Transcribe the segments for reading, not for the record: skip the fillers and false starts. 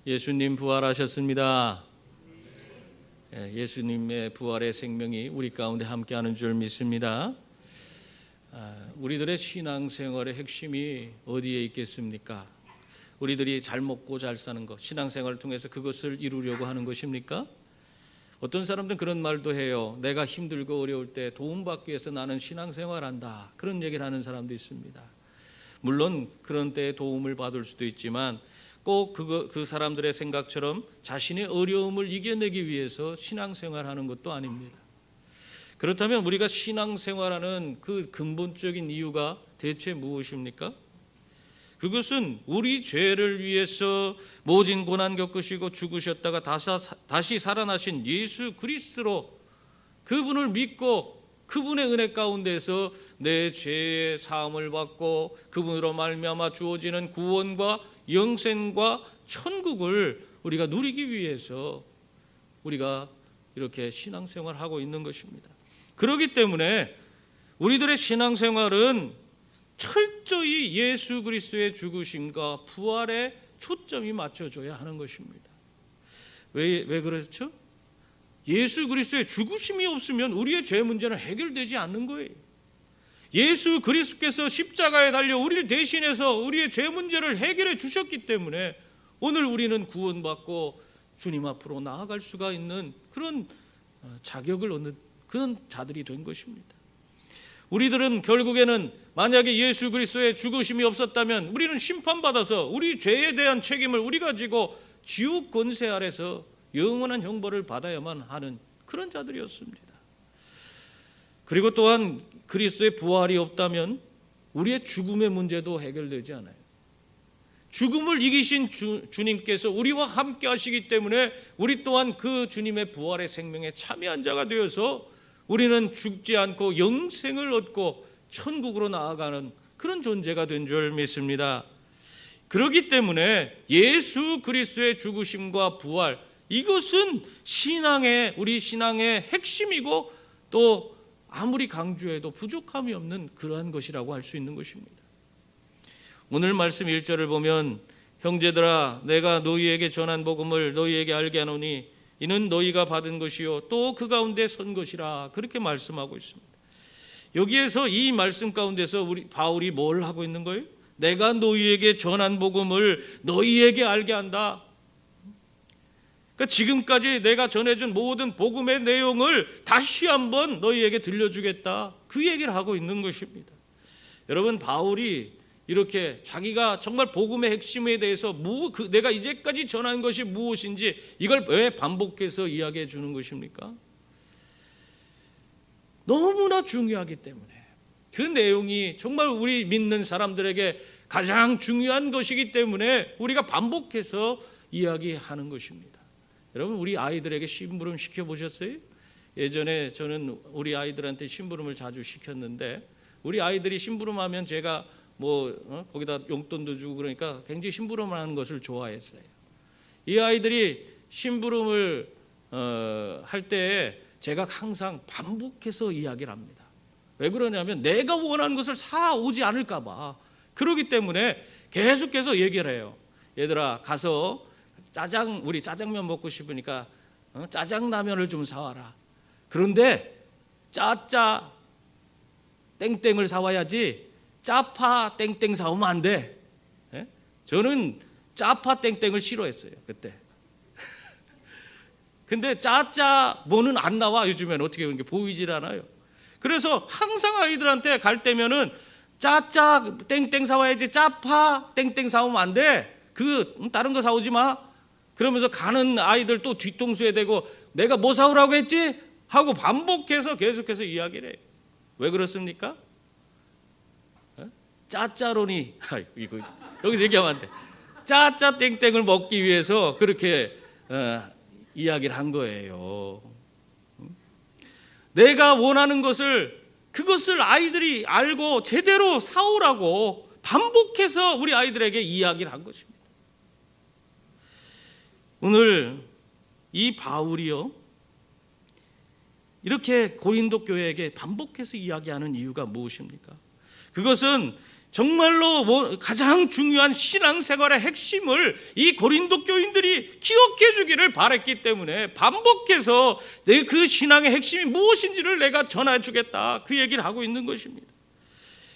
예수님 부활하셨습니다. 예수님의 부활의 생명이 우리 가운데 함께하는 줄 믿습니다. 우리들의 신앙생활의 핵심이 어디에 있겠습니까? 우리들이 잘 먹고 잘 사는 것, 신앙생활을 통해서 그것을 이루려고 하는 것입니까? 어떤 사람들은 그런 말도 해요. 내가 힘들고 어려울 때 도움받기 위해서 나는 신앙생활한다, 그런 얘기를 하는 사람도 있습니다. 물론 그런 때에 도움을 받을 수도 있지만 꼭 그 사람들의 생각처럼 자신의 어려움을 이겨내기 위해서 신앙생활하는 것도 아닙니다. 그렇다면 우리가 신앙생활하는 그 근본적인 이유가 대체 무엇입니까? 그것은 우리 죄를 위해서 모진 고난 겪으시고 죽으셨다가 다시 살아나신 예수 그리스도로, 그분을 믿고 그분의 은혜 가운데서 내 죄의 사함을 받고 그분으로 말미암아 주어지는 구원과 영생과 천국을 우리가 누리기 위해서 우리가 이렇게 신앙생활하고 있는 것입니다. 그렇기 때문에 우리들의 신앙생활은 철저히 예수 그리스도의 죽으심과 부활에 초점이 맞춰져야 하는 것입니다. 왜 그렇죠? 예수 그리스도의 죽으심이 없으면 우리의 죄 문제는 해결되지 않는 거예요. 예수 그리스도께서 십자가에 달려 우리를 대신해서 우리의 죄 문제를 해결해 주셨기 때문에 오늘 우리는 구원받고 주님 앞으로 나아갈 수가 있는 그런 자격을 얻는 그런 자들이 된 것입니다. 우리들은 결국에는 만약에 예수 그리스도의 죽으심이 없었다면 우리는 심판받아서 우리 죄에 대한 책임을 우리가 지고 지옥 권세 아래서 영원한 형벌을 받아야만 하는 그런 자들이었습니다. 그리고 또한 그리스도의 부활이 없다면 우리의 죽음의 문제도 해결되지 않아요. 죽음을 이기신 주님께서 우리와 함께 하시기 때문에 우리 또한 그 주님의 부활의 생명에 참여한 자가 되어서 우리는 죽지 않고 영생을 얻고 천국으로 나아가는 그런 존재가 된 줄 믿습니다. 그렇기 때문에 예수 그리스도의 죽으심과 부활, 이것은 우리 신앙의 핵심이고 또 아무리 강조해도 부족함이 없는 그러한 것이라고 할 수 있는 것입니다. 오늘 말씀 1절을 보면 형제들아 내가 너희에게 전한 복음을 너희에게 알게 하노니 이는 너희가 받은 것이요 또 그 가운데 선 것이라, 그렇게 말씀하고 있습니다. 여기에서 이 말씀 가운데서 바울이 뭘 하고 있는 거예요? 내가 너희에게 전한 복음을 너희에게 알게 한다. 그러니까 지금까지 내가 전해준 모든 복음의 내용을 다시 한번 너희에게 들려주겠다, 그 얘기를 하고 있는 것입니다. 여러분, 바울이 이렇게 자기가 정말 복음의 핵심에 대해서 내가 이제까지 전한 것이 무엇인지 이걸 왜 반복해서 이야기해 주는 것입니까? 너무나 중요하기 때문에, 그 내용이 정말 우리 믿는 사람들에게 가장 중요한 것이기 때문에 우리가 반복해서 이야기하는 것입니다. 여러분, 우리 아이들에게 심부름 시켜보셨어요? 예전에 저는 우리 아이들한테 심부름을 자주 시켰는데, 우리 아이들이 심부름하면 제가 거기다 용돈도 주고 그러니까 굉장히 심부름을 하는 것을 좋아했어요. 이 아이들이 심부름을 할 때 제가 항상 반복해서 이야기를 합니다. 왜 그러냐면 내가 원하는 것을 사오지 않을까 봐. 그렇기 때문에 계속해서 얘기를 해요. 얘들아, 가서 우리 짜장면 먹고 싶으니까 짜장라면을 좀 사와라. 그런데 짜짜 땡땡을 사와야지 짜파 땡땡 사오면 안 돼. 저는 짜파 땡땡을 싫어했어요, 그때. 근데 짜짜 뭐는 안 나와. 요즘엔 어떻게 그런 게 보이질 않아요. 그래서 항상 아이들한테 갈 때면은 짜짜 땡땡 사와야지 짜파 땡땡 사오면 안 돼. 다른 거 사오지 마. 그러면서 가는 아이들 또 뒤통수에 대고 내가 뭐 사오라고 했지? 하고 반복해서 계속해서 이야기를 해요. 왜 그렇습니까? 짜짜로니, 이거 여기서 얘기하면 안 돼. 짜짜 땡땡을 먹기 위해서 그렇게 이야기를 한 거예요. 내가 원하는 그것을 아이들이 알고 제대로 사오라고 반복해서 우리 아이들에게 이야기를 한 것입니다. 오늘 이 바울이요, 이렇게 고린도 교회에게 반복해서 이야기하는 이유가 무엇입니까? 그것은 정말로 가장 중요한 신앙생활의 핵심을 이 고린도 교인들이 기억해 주기를 바랬기 때문에 반복해서 그 신앙의 핵심이 무엇인지를 내가 전해 주겠다, 그 얘기를 하고 있는 것입니다.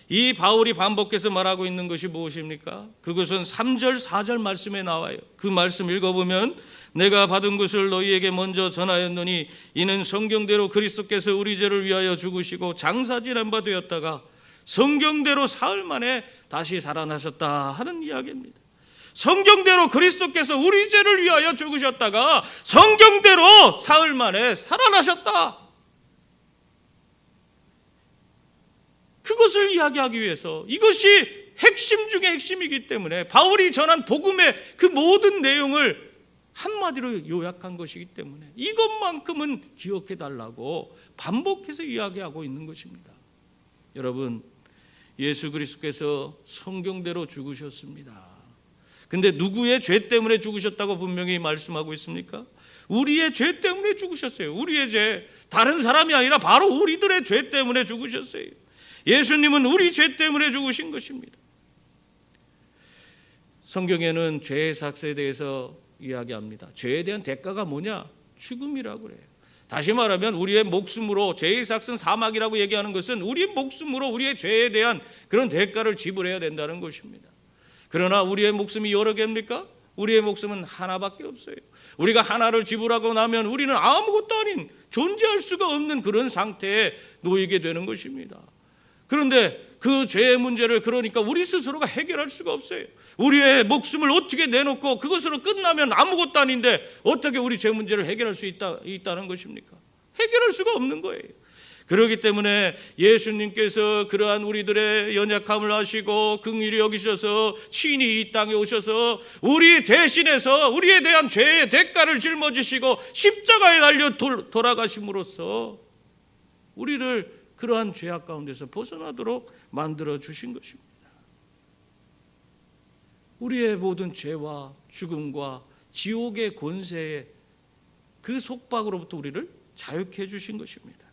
이 바울이 반복해서 말하고 있는 것이 무엇입니까? 그것은 3절 4절 말씀에 나와요. 그 말씀 읽어보면 내가 받은 것을 너희에게 먼저 전하였노니 이는 성경대로 그리스도께서 우리 죄를 위하여 죽으시고 장사지난 바 되었다가 성경대로 사흘 만에 다시 살아나셨다 하는 이야기입니다. 성경대로 그리스도께서 우리 죄를 위하여 죽으셨다가 성경대로 사흘 만에 살아나셨다. 그것을 이야기하기 위해서, 이것이 핵심 중의 핵심이기 때문에 바울이 전한 복음의 그 모든 내용을 한마디로 요약한 것이기 때문에 이것만큼은 기억해 달라고 반복해서 이야기하고 있는 것입니다. 여러분, 예수 그리스도께서 성경대로 죽으셨습니다. 근데 누구의 죄 때문에 죽으셨다고 분명히 말씀하고 있습니까? 우리의 죄 때문에 죽으셨어요. 우리의 죄, 다른 사람이 아니라 바로 우리들의 죄 때문에 죽으셨어요. 예수님은 우리 죄 때문에 죽으신 것입니다. 성경에는 죄의 삭스에 대해서 이야기합니다. 죄에 대한 대가가 뭐냐? 죽음이라고 그래요. 다시 말하면 우리의 목숨으로, 죄의 삭스는 사막이라고 얘기하는 것은 우리의 목숨으로 우리의 죄에 대한 그런 대가를 지불해야 된다는 것입니다. 그러나 우리의 목숨이 여러 개입니까? 우리의 목숨은 하나밖에 없어요. 우리가 하나를 지불하고 나면 우리는 아무것도 아닌, 존재할 수가 없는 그런 상태에 놓이게 되는 것입니다. 그런데 그 죄의 문제를 그러니까 우리 스스로가 해결할 수가 없어요. 우리의 목숨을 어떻게 내놓고 그것으로 끝나면 아무것도 아닌데 어떻게 우리 죄 문제를 해결할 수 있다는 것입니까? 해결할 수가 없는 거예요. 그렇기 때문에 예수님께서 그러한 우리들의 연약함을 아시고 긍휼히 여기셔서 친히 이 땅에 오셔서 우리 대신해서 우리에 대한 죄의 대가를 짊어지시고 십자가에 달려 돌아가심으로써 우리를 그러한 죄악 가운데서 벗어나도록 만들어 주신 것입니다. 우리의 모든 죄와 죽음과 지옥의 권세의 그 속박으로부터 우리를 자유케 해 주신 것입니다.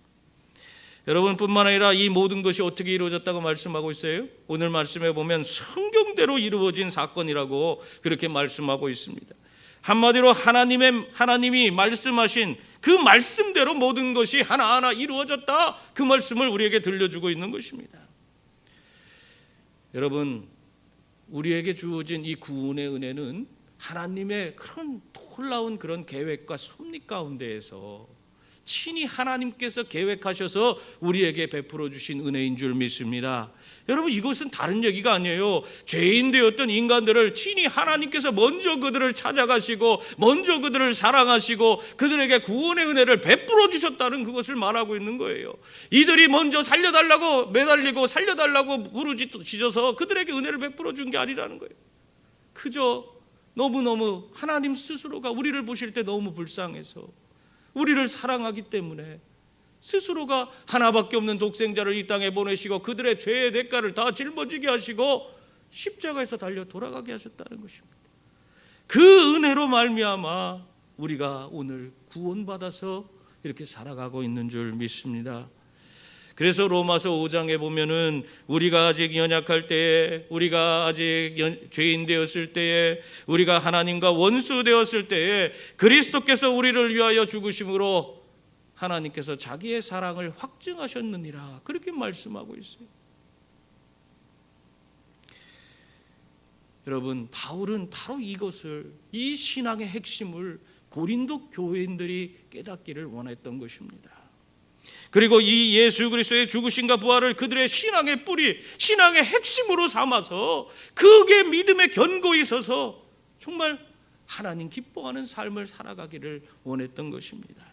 여러분뿐만 아니라 이 모든 것이 어떻게 이루어졌다고 말씀하고 있어요? 오늘 말씀에 보면 성경대로 이루어진 사건이라고 그렇게 말씀하고 있습니다. 한마디로 하나님이 말씀하신 그 말씀대로 모든 것이 하나하나 이루어졌다, 그 말씀을 우리에게 들려주고 있는 것입니다. 여러분, 우리에게 주어진 이 구원의 은혜는 하나님의 그런 놀라운 그런 계획과 섭리 가운데에서 친히 하나님께서 계획하셔서 우리에게 베풀어 주신 은혜인 줄 믿습니다. 여러분, 이것은 다른 얘기가 아니에요. 죄인 되었던 인간들을 친히 하나님께서 먼저 그들을 찾아가시고 먼저 그들을 사랑하시고 그들에게 구원의 은혜를 베풀어 주셨다는 그것을 말하고 있는 거예요. 이들이 먼저 살려달라고 매달리고 살려달라고 부르짖어서 그들에게 은혜를 베풀어 준 게 아니라는 거예요. 그저 너무너무 하나님 스스로가 우리를 보실 때 너무 불쌍해서 우리를 사랑하기 때문에 스스로가 하나밖에 없는 독생자를 이 땅에 보내시고 그들의 죄의 대가를 다 짊어지게 하시고 십자가에서 달려 돌아가게 하셨다는 것입니다. 그 은혜로 말미암아 우리가 오늘 구원받아서 이렇게 살아가고 있는 줄 믿습니다. 그래서 로마서 5장에 보면은 우리가 아직 연약할 때에, 우리가 아직 죄인 되었을 때에, 우리가 하나님과 원수 되었을 때에 그리스도께서 우리를 위하여 죽으심으로 하나님께서 자기의 사랑을 확증하셨느니라, 그렇게 말씀하고 있어요. 여러분, 바울은 바로 이것을, 이 신앙의 핵심을 고린도 교인들이 깨닫기를 원했던 것입니다. 그리고 이 예수 그리스도의 죽으심과 부활을 그들의 신앙의 뿌리, 신앙의 핵심으로 삼아서 그게 믿음의 견고히 서서 정말 하나님 기뻐하는 삶을 살아가기를 원했던 것입니다.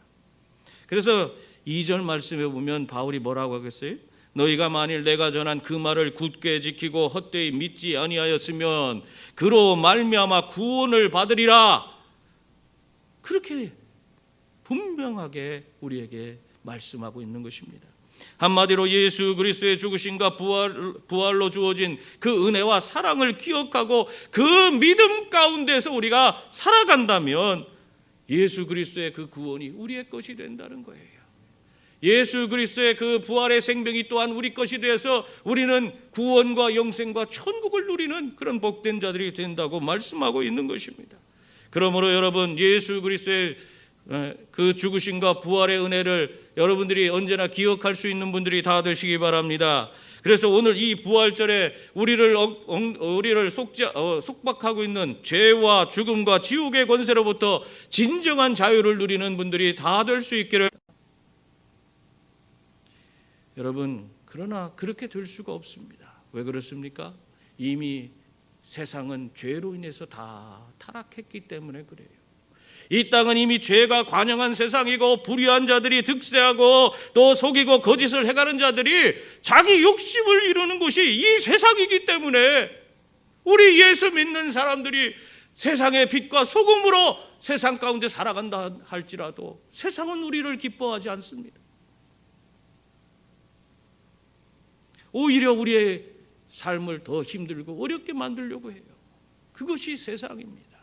그래서 2절 말씀에 보면 바울이 뭐라고 하겠어요? 너희가 만일 내가 전한 그 말을 굳게 지키고 헛되이 믿지 아니하였으면 그로 말미암아 구원을 받으리라. 그렇게 분명하게 우리에게 말씀하고 있는 것입니다. 한마디로 예수 그리스도의 죽으심과 부활로 주어진 그 은혜와 사랑을 기억하고 그 믿음 가운데서 우리가 살아간다면 예수 그리스도의 그 구원이 우리의 것이 된다는 거예요. 예수 그리스도의 그 부활의 생명이 또한 우리 것이 되어서 우리는 구원과 영생과 천국을 누리는 그런 복된 자들이 된다고 말씀하고 있는 것입니다. 그러므로 여러분, 예수 그리스도의 그 죽으심과 부활의 은혜를 여러분들이 언제나 기억할 수 있는 분들이 다 되시기 바랍니다. 그래서 오늘 이 부활절에 우리를 속박하고 있는 죄와 죽음과 지옥의 권세로부터 진정한 자유를 누리는 분들이 다 될 수 있기를. 여러분, 그러나 그렇게 될 수가 없습니다. 왜 그렇습니까? 이미 세상은 죄로 인해서 다 타락했기 때문에 그래요. 이 땅은 이미 죄가 관영한 세상이고 불의한 자들이 득세하고 또 속이고 거짓을 해가는 자들이 자기 욕심을 이루는 곳이 이 세상이기 때문에 우리 예수 믿는 사람들이 세상의 빛과 소금으로 세상 가운데 살아간다 할지라도 세상은 우리를 기뻐하지 않습니다. 오히려 우리의 삶을 더 힘들고 어렵게 만들려고 해요. 그것이 세상입니다.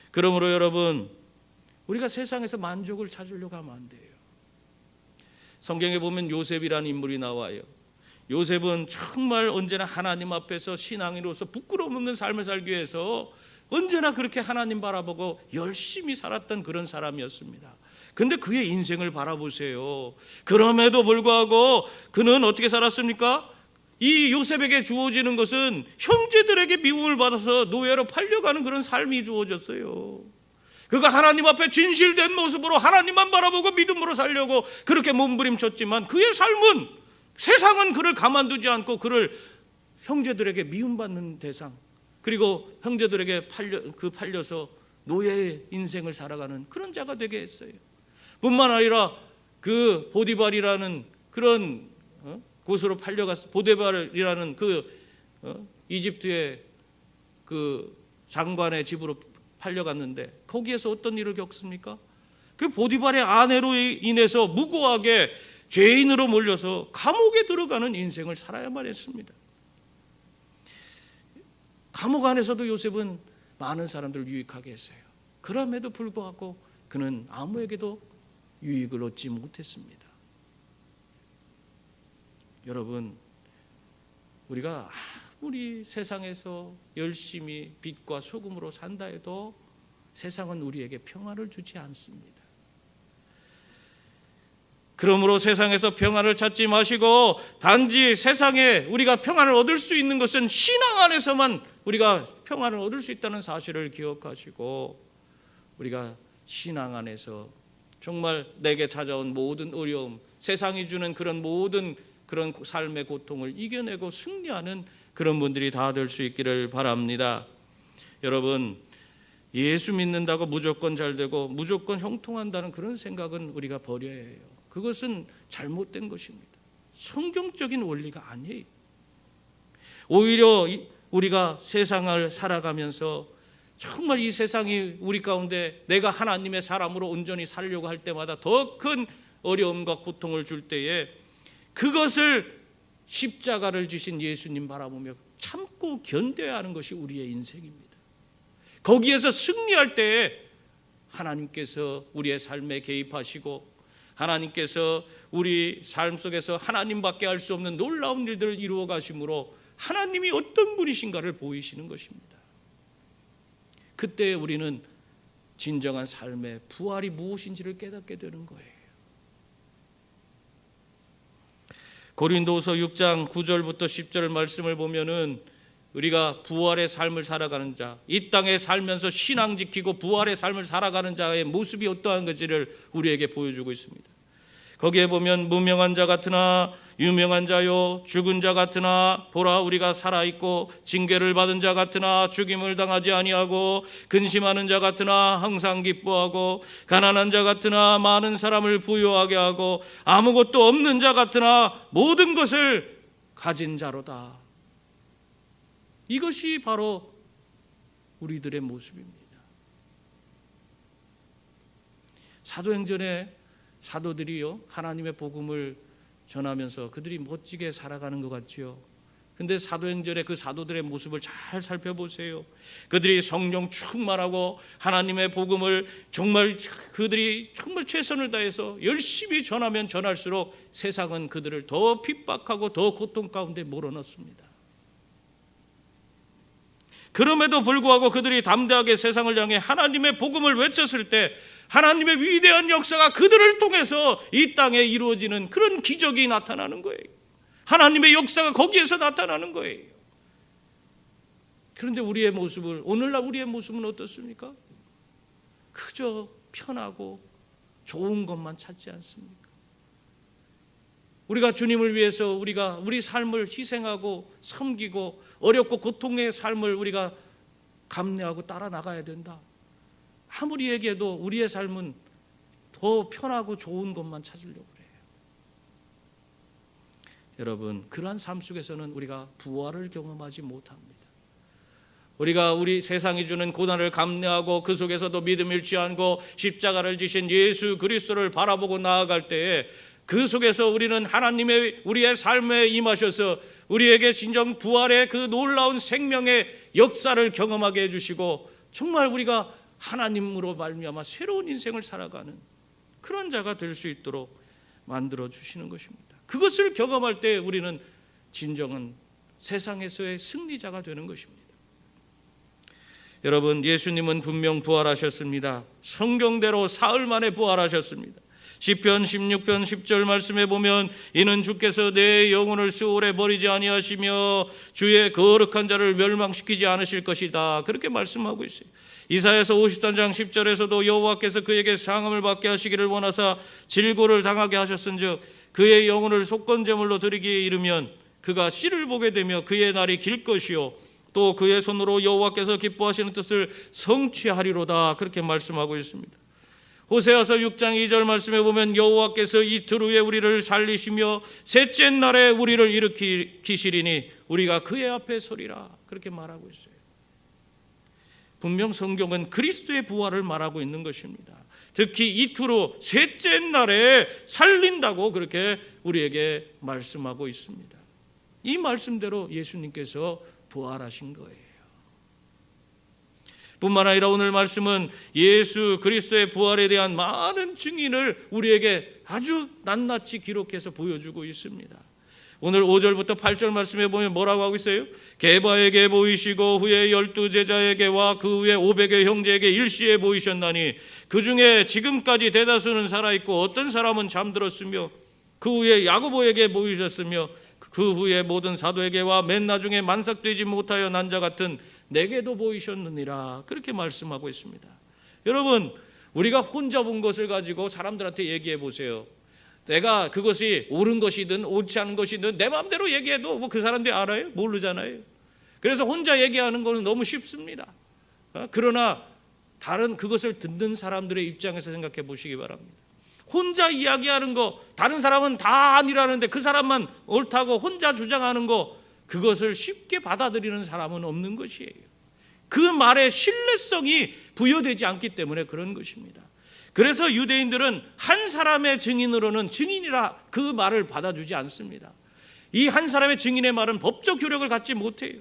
그러므로 여러분, 우리가 세상에서 만족을 찾으려고 하면 안 돼요. 성경에 보면 요셉이라는 인물이 나와요. 요셉은 정말 언제나 하나님 앞에서 신앙인으로서 부끄러움 없는 삶을 살기 위해서 언제나 그렇게 하나님 바라보고 열심히 살았던 그런 사람이었습니다. 근데 그의 인생을 바라보세요. 그럼에도 불구하고 그는 어떻게 살았습니까? 이 요셉에게 주어지는 것은 형제들에게 미움을 받아서 노예로 팔려가는 그런 삶이 주어졌어요. 그가 하나님 앞에 진실된 모습으로 하나님만 바라보고 믿음으로 살려고 그렇게 몸부림쳤지만 그의 삶은, 세상은 그를 가만두지 않고 그를 형제들에게 미움받는 대상, 그리고 형제들에게 팔려서 노예의 인생을 살아가는 그런 자가 되게 했어요. 뿐만 아니라 그 보디발이라는 그런 곳으로 팔려갔어. 보디발이라는 이집트의 그 장관의 집으로 팔려갔는데 거기에서 어떤 일을 겪습니까? 그 보디발의 아내로 인해서 무고하게 죄인으로 몰려서 감옥에 들어가는 인생을 살아야만 했습니다. 감옥 안에서도 요셉은 많은 사람들을 유익하게 했어요. 그럼에도 불구하고 그는 아무에게도 유익을 얻지 못했습니다. 여러분, 우리가 아무리 세상에서 열심히 빛과 소금으로 산다 해도 세상은 우리에게 평안을 주지 않습니다. 그러므로 세상에서 평안을 찾지 마시고 단지 세상에 우리가 평안을 얻을 수 있는 것은 신앙 안에서만 우리가 평안을 얻을 수 있다는 사실을 기억하시고 우리가 신앙 안에서 정말 내게 찾아온 모든 어려움, 세상이 주는 그런 모든 그런 삶의 고통을 이겨내고 승리하는 그런 분들이 다 될 수 있기를 바랍니다. 여러분, 예수 믿는다고 무조건 잘 되고 무조건 형통한다는 그런 생각은 우리가 버려야 해요. 그것은 잘못된 것입니다. 성경적인 원리가 아니에요. 오히려 우리가 세상을 살아가면서 정말 이 세상이 우리 가운데 내가 하나님의 사람으로 온전히 살려고 할 때마다 더 큰 어려움과 고통을 줄 때에 그것을 십자가를 지신 예수님 바라보며 참고 견뎌야 하는 것이 우리의 인생입니다. 거기에서 승리할 때에 하나님께서 우리의 삶에 개입하시고 하나님께서 우리 삶 속에서 하나님밖에 할 수 없는 놀라운 일들을 이루어 가심으로 하나님이 어떤 분이신가를 보이시는 것입니다. 그때 우리는 진정한 삶의 부활이 무엇인지를 깨닫게 되는 거예요. 고린도후서 6장 9절부터 10절 말씀을 보면은 우리가 부활의 삶을 살아가는 자, 이 땅에 살면서 신앙 지키고 부활의 삶을 살아가는 자의 모습이 어떠한 건지를 우리에게 보여주고 있습니다. 거기에 보면 무명한 자 같으나 유명한 자요, 죽은 자 같으나 보라 우리가 살아있고 징계를 받은 자 같으나 죽임을 당하지 아니하고 근심하는 자 같으나 항상 기뻐하고 가난한 자 같으나 많은 사람을 부유하게 하고 아무것도 없는 자 같으나 모든 것을 가진 자로다. 이것이 바로 우리들의 모습입니다. 사도행전에 사도들이요 하나님의 복음을 전하면서 그들이 멋지게 살아가는 것 같지요. 근데 사도행전의 그 사도들의 모습을 잘 살펴보세요. 그들이 성령 충만하고 하나님의 복음을 정말 그들이 정말 최선을 다해서 열심히 전하면 전할수록 세상은 그들을 더 핍박하고 더 고통 가운데 몰아넣습니다. 그럼에도 불구하고 그들이 담대하게 세상을 향해 하나님의 복음을 외쳤을 때 하나님의 위대한 역사가 그들을 통해서 이 땅에 이루어지는 그런 기적이 나타나는 거예요. 하나님의 역사가 거기에서 나타나는 거예요. 그런데 오늘날 우리의 모습은 어떻습니까? 그저 편하고 좋은 것만 찾지 않습니까? 우리가 주님을 위해서 우리 삶을 희생하고 섬기고 어렵고 고통의 삶을 우리가 감내하고 따라 나가야 된다. 아무리 얘기해도 우리의 삶은 더 편하고 좋은 것만 찾으려고 그래요. 여러분, 그러한 삶 속에서는 우리가 부활을 경험하지 못합니다. 우리 세상이 주는 고난을 감내하고 그 속에서도 믿음 잃지 않고 십자가를 지신 예수 그리스도를 바라보고 나아갈 때에 그 속에서 우리는 하나님의 우리의 삶에 임하셔서 우리에게 진정 부활의 그 놀라운 생명의 역사를 경험하게 해주시고 정말 우리가 하나님으로 말미암아 새로운 인생을 살아가는 그런 자가 될 수 있도록 만들어 주시는 것입니다. 그것을 경험할 때 우리는 진정한 세상에서의 승리자가 되는 것입니다. 여러분, 예수님은 분명 부활하셨습니다. 성경대로 사흘 만에 부활하셨습니다. 시편 16편 10절 말씀에 보면 이는 주께서 내 영혼을 수월에 버리지 아니하시며 주의 거룩한 자를 멸망시키지 않으실 것이다. 그렇게 말씀하고 있어요. 이사야서 53장 10절에서도 여호와께서 그에게 상함을 받게 하시기를 원하사 질고를 당하게 하셨은즉 그의 영혼을 속건제물로 드리기에 이르면 그가 씨를 보게 되며 그의 날이 길 것이요 또 그의 손으로 여호와께서 기뻐하시는 뜻을 성취하리로다. 그렇게 말씀하고 있습니다. 호세아서 6장 2절 말씀에 보면 여호와께서 이틀 후에 우리를 살리시며 셋째 날에 우리를 일으키시리니 우리가 그의 앞에 서리라. 그렇게 말하고 있어요. 분명 성경은 그리스도의 부활을 말하고 있는 것입니다. 특히 이틀 후 셋째 날에 살린다고 그렇게 우리에게 말씀하고 있습니다. 이 말씀대로 예수님께서 부활하신 거예요. 뿐만 아니라 오늘 말씀은 예수 그리스도의 부활에 대한 많은 증인을 우리에게 아주 낱낱이 기록해서 보여주고 있습니다. 오늘 5절부터 8절 말씀에 보면 뭐라고 하고 있어요? 게바에게 보이시고 후에 12제자에게와 그 후에 500의 형제에게 일시에 보이셨나니 그 중에 지금까지 대다수는 살아있고 어떤 사람은 잠들었으며 그 후에 야고보에게 보이셨으며 그 후에 모든 사도에게와 맨 나중에 만삭되지 못하여 난 자 같은 내게도 보이셨느니라. 그렇게 말씀하고 있습니다. 여러분, 우리가 혼자 본 것을 가지고 사람들한테 얘기해 보세요. 내가 그것이 옳은 것이든 옳지 않은 것이든 내 마음대로 얘기해도 뭐 그 사람들이 알아요? 모르잖아요. 그래서 혼자 얘기하는 것은 너무 쉽습니다. 그러나 다른 그것을 듣는 사람들의 입장에서 생각해 보시기 바랍니다. 혼자 이야기하는 거, 다른 사람은 다 아니라는데 그 사람만 옳다고 혼자 주장하는 거, 그것을 쉽게 받아들이는 사람은 없는 것이에요. 그 말에 신뢰성이 부여되지 않기 때문에 그런 것입니다. 그래서 유대인들은 한 사람의 증인으로는 증인이라 그 말을 받아주지 않습니다. 이 한 사람의 증인의 말은 법적 효력을 갖지 못해요.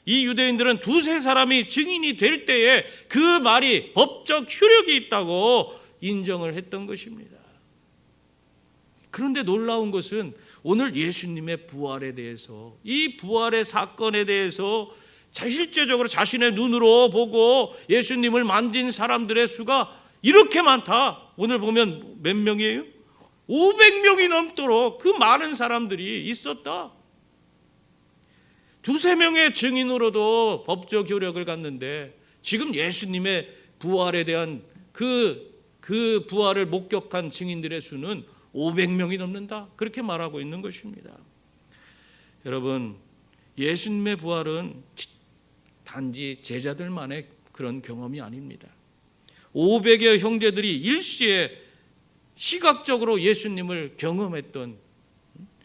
이 유대인들은 두세 사람이 증인이 될 때에 그 말이 법적 효력이 있다고 인정을 했던 것입니다. 그런데 놀라운 것은 오늘 예수님의 부활에 대해서, 이 부활의 사건에 대해서 실제적으로 자신의 눈으로 보고 예수님을 만진 사람들의 수가 이렇게 많다. 오늘 보면 몇 명이에요? 500명이 넘도록 그 많은 사람들이 있었다. 두세 명의 증인으로도 법적 효력을 갖는데 지금 예수님의 부활에 대한 그 부활을 목격한 증인들의 수는 500명이 넘는다. 그렇게 말하고 있는 것입니다. 여러분, 예수님의 부활은 단지 제자들만의 그런 경험이 아닙니다. 500여 형제들이 일시에 시각적으로 예수님을 경험했던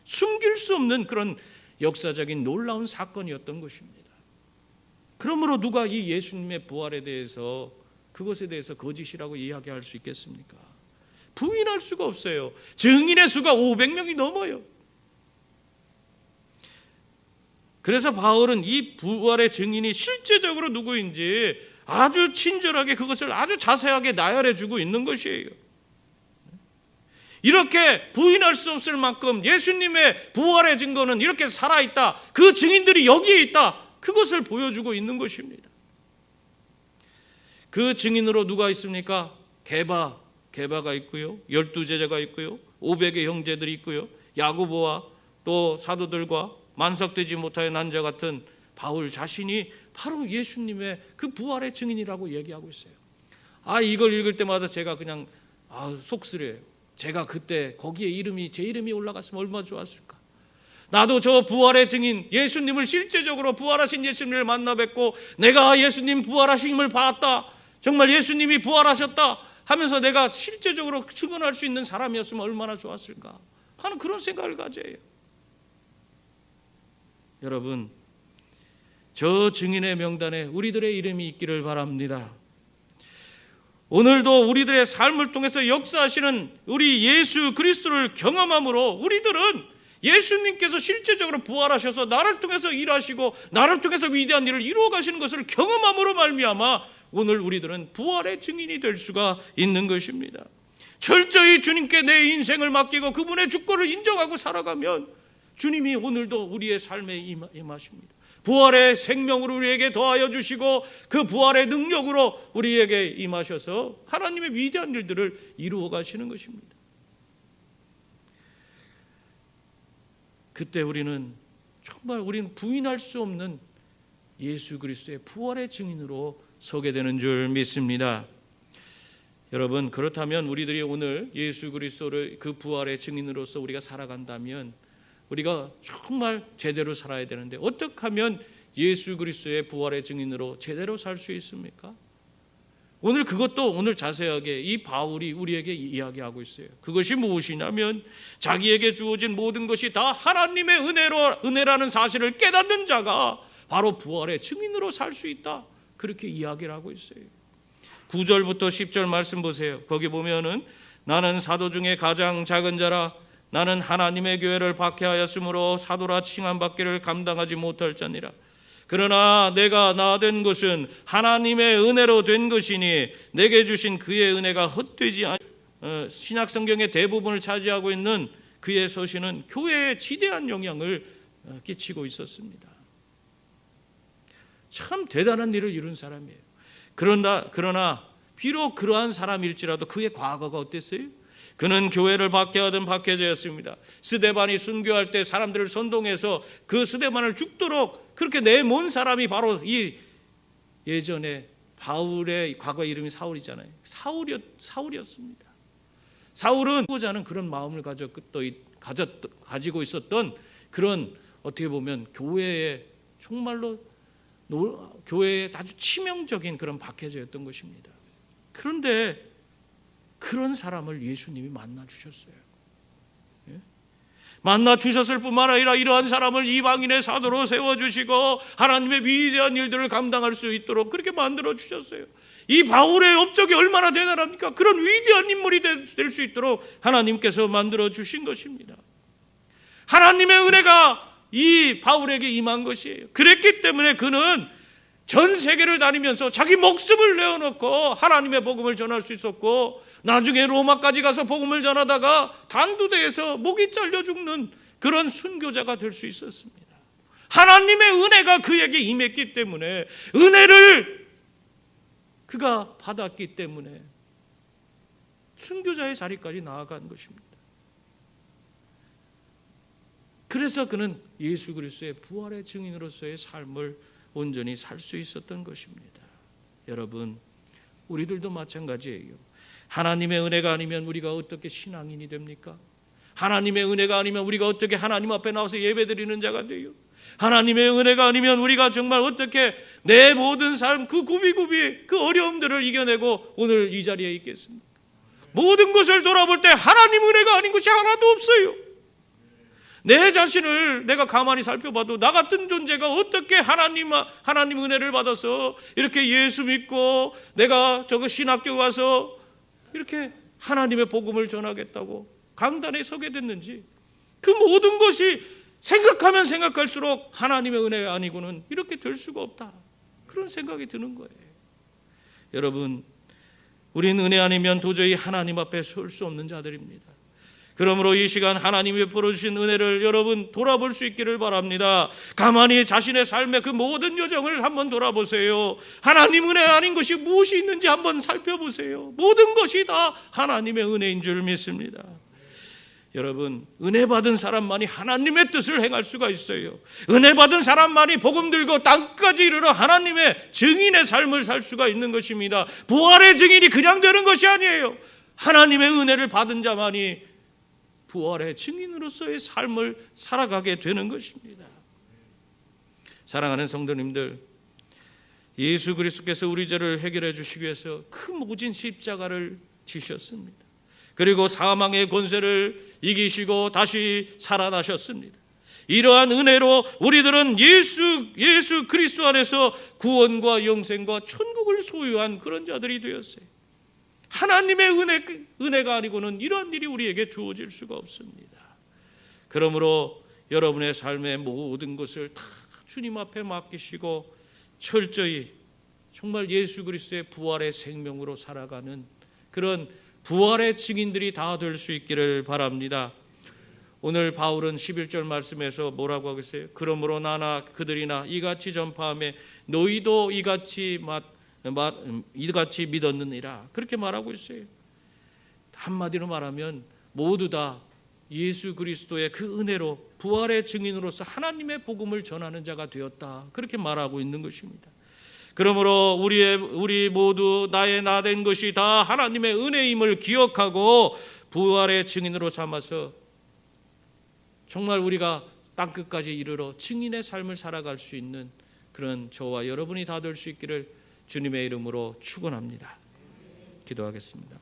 숨길 수 없는 그런 역사적인 놀라운 사건이었던 것입니다. 그러므로 누가 이 예수님의 부활에 대해서, 그것에 대해서 거짓이라고 이야기할 수 있겠습니까? 부인할 수가 없어요. 증인의 수가 500명이 넘어요. 그래서 바울은 이 부활의 증인이 실제적으로 누구인지 아주 친절하게 그것을 아주 자세하게 나열해 주고 있는 것이에요. 이렇게 부인할 수 없을 만큼 예수님의 부활의 증거는 이렇게 살아있다. 그 증인들이 여기에 있다. 그것을 보여주고 있는 것입니다. 그 증인으로 누가 있습니까? 게바가 있고요. 12제자가 있고요. 500의 형제들이 있고요. 야고보와 또 사도들과 만석되지 못하여 난 자 같은 바울 자신이 바로 예수님의 그 부활의 증인이라고 얘기하고 있어요. 이걸 읽을 때마다 제가 그냥 속쓰려요. 제가 그때 거기에 제 이름이 올라갔으면 얼마나 좋았을까. 나도 저 부활의 증인 예수님을 실제적으로 부활하신 예수님을 만나 뵙고 내가 예수님 부활하심을 봤다. 정말 예수님이 부활하셨다 하면서 내가 실제적으로 증언할 수 있는 사람이었으면 얼마나 좋았을까 하는 그런 생각을 가져요. 여러분, 저 증인의 명단에 우리들의 이름이 있기를 바랍니다. 오늘도 우리들의 삶을 통해서 역사하시는 우리 예수 그리스도를 경험함으로 우리들은 예수님께서 실제적으로 부활하셔서 나를 통해서 일하시고 나를 통해서 위대한 일을 이루어 가시는 것을 경험함으로 말미암아 오늘 우리들은 부활의 증인이 될 수가 있는 것입니다. 철저히 주님께 내 인생을 맡기고 그분의 주권을 인정하고 살아가면 주님이 오늘도 우리의 삶에 임하십니다. 부활의 생명으로 우리에게 더하여 주시고 그 부활의 능력으로 우리에게 임하셔서 하나님의 위대한 일들을 이루어 가시는 것입니다. 그때 우리는 부인할 수 없는 예수 그리스도의 부활의 증인으로 서게 되는 줄 믿습니다. 여러분, 그렇다면 우리들이 오늘 예수 그리스도를 그 부활의 증인으로서 우리가 살아간다면 우리가 정말 제대로 살아야 되는데 어떻게 하면 예수 그리스도의 부활의 증인으로 제대로 살 수 있습니까? 오늘 그것도 오늘 자세하게 이 바울이 우리에게 이야기하고 있어요. 그것이 무엇이냐면 자기에게 주어진 모든 것이 다 하나님의 은혜라는 사실을 깨닫는 자가 바로 부활의 증인으로 살 수 있다. 그렇게 이야기를 하고 있어요. 9절부터 10절 말씀 보세요. 거기 보면은 나는 사도 중에 가장 작은 자라 나는 하나님의 교회를 박해하였으므로 사도라 칭함받기를 감당하지 못할 자니라. 그러나 내가 나 된 것은 하나님의 은혜로 된 것이니 내게 주신 그의 은혜가 헛되지 않. 신약 성경의 대부분을 차지하고 있는 그의 서신은 교회에 지대한 영향을 끼치고 있었습니다. 참 대단한 일을 이룬 사람이에요. 그러나 비록 그러한 사람일지라도 그의 과거가 어땠어요? 그는 교회를 박해하던 박해자였습니다. 스데반이 순교할 때 사람들을 선동해서 그 스데반을 죽도록 그렇게 내몬 사람이 바로 이 예전에 바울의 과거 이름이 사울이잖아요. 사울이었습니다. 사울은 하고자는 그런 마음을 가지고 있었던 그런 어떻게 보면 교회에 정말로 교회에 아주 치명적인 그런 박해자였던 것입니다. 그런데 그런 사람을 예수님이 만나 주셨어요. 만나 주셨을 뿐만 아니라 이러한 사람을 이방인의 사도로 세워주시고 하나님의 위대한 일들을 감당할 수 있도록 그렇게 만들어 주셨어요. 이 바울의 업적이 얼마나 대단합니까? 그런 위대한 인물이 될 수 있도록 하나님께서 만들어 주신 것입니다. 하나님의 은혜가 이 바울에게 임한 것이에요. 그랬기 때문에 그는 전 세계를 다니면서 자기 목숨을 내어놓고 하나님의 복음을 전할 수 있었고 나중에 로마까지 가서 복음을 전하다가 단두대에서 목이 잘려 죽는 그런 순교자가 될 수 있었습니다. 하나님의 은혜가 그에게 임했기 때문에 은혜를 그가 받았기 때문에 순교자의 자리까지 나아간 것입니다. 그래서 그는 예수 그리스도의 부활의 증인으로서의 삶을 온전히 살 수 있었던 것입니다. 여러분, 우리들도 마찬가지예요. 하나님의 은혜가 아니면 우리가 어떻게 신앙인이 됩니까? 하나님의 은혜가 아니면 우리가 어떻게 하나님 앞에 나와서 예배드리는 자가 돼요? 하나님의 은혜가 아니면 우리가 정말 어떻게 내 모든 삶 그 구비구비 그 어려움들을 이겨내고 오늘 이 자리에 있겠습니까? 모든 것을 돌아볼 때 하나님 은혜가 아닌 것이 하나도 없어요. 내 자신을 내가 가만히 살펴봐도 나 같은 존재가 어떻게 하나님 은혜를 받아서 이렇게 예수 믿고 내가 신학교 가서 이렇게 하나님의 복음을 전하겠다고 강단에 서게 됐는지 그 모든 것이 생각하면 생각할수록 하나님의 은혜가 아니고는 이렇게 될 수가 없다. 그런 생각이 드는 거예요. 여러분, 우리는 은혜 아니면 도저히 하나님 앞에 설 수 없는 자들입니다. 그러므로 이 시간 하나님이 베풀어 주신 은혜를 여러분 돌아볼 수 있기를 바랍니다. 가만히 자신의 삶의 그 모든 여정을 한번 돌아보세요. 하나님 은혜 아닌 것이 무엇이 있는지 한번 살펴보세요. 모든 것이 다 하나님의 은혜인 줄 믿습니다. 여러분, 은혜 받은 사람만이 하나님의 뜻을 행할 수가 있어요. 은혜 받은 사람만이 복음 들고 땅까지 이르러 하나님의 증인의 삶을 살 수가 있는 것입니다. 부활의 증인이 그냥 되는 것이 아니에요. 하나님의 은혜를 받은 자만이 부활의 증인으로서의 삶을 살아가게 되는 것입니다. 사랑하는 성도님들, 예수 그리스도께서 우리 죄를 해결해 주시기 위해서 그 모진 십자가를 지셨습니다. 그리고 사망의 권세를 이기시고 다시 살아나셨습니다. 이러한 은혜로 우리들은 예수 그리스도 안에서 구원과 영생과 천국을 소유한 그런 자들이 되었어요. 하나님의 은혜가 아니고는 이러한 일이 우리에게 주어질 수가 없습니다. 그러므로 여러분의 삶의 모든 것을 다 주님 앞에 맡기시고 철저히 정말 예수 그리스도의 부활의 생명으로 살아가는 그런 부활의 증인들이 다 될 수 있기를 바랍니다. 오늘 바울은 11절 말씀에서 뭐라고 하고 있어요? 그러므로 나나 그들이나 이같이 전파하며 너희도 이같이 믿었느니라, 그렇게 말하고 있어요. 한마디로 말하면 모두 다 예수 그리스도의 그 은혜로 부활의 증인으로서 하나님의 복음을 전하는 자가 되었다, 그렇게 말하고 있는 것입니다. 그러므로 우리 모두 나의 나 된 것이 다 하나님의 은혜임을 기억하고 부활의 증인으로 삼아서 정말 우리가 땅끝까지 이르러 증인의 삶을 살아갈 수 있는 그런 저와 여러분이 다 될 수 있기를 주님의 이름으로 축원합니다. 기도하겠습니다.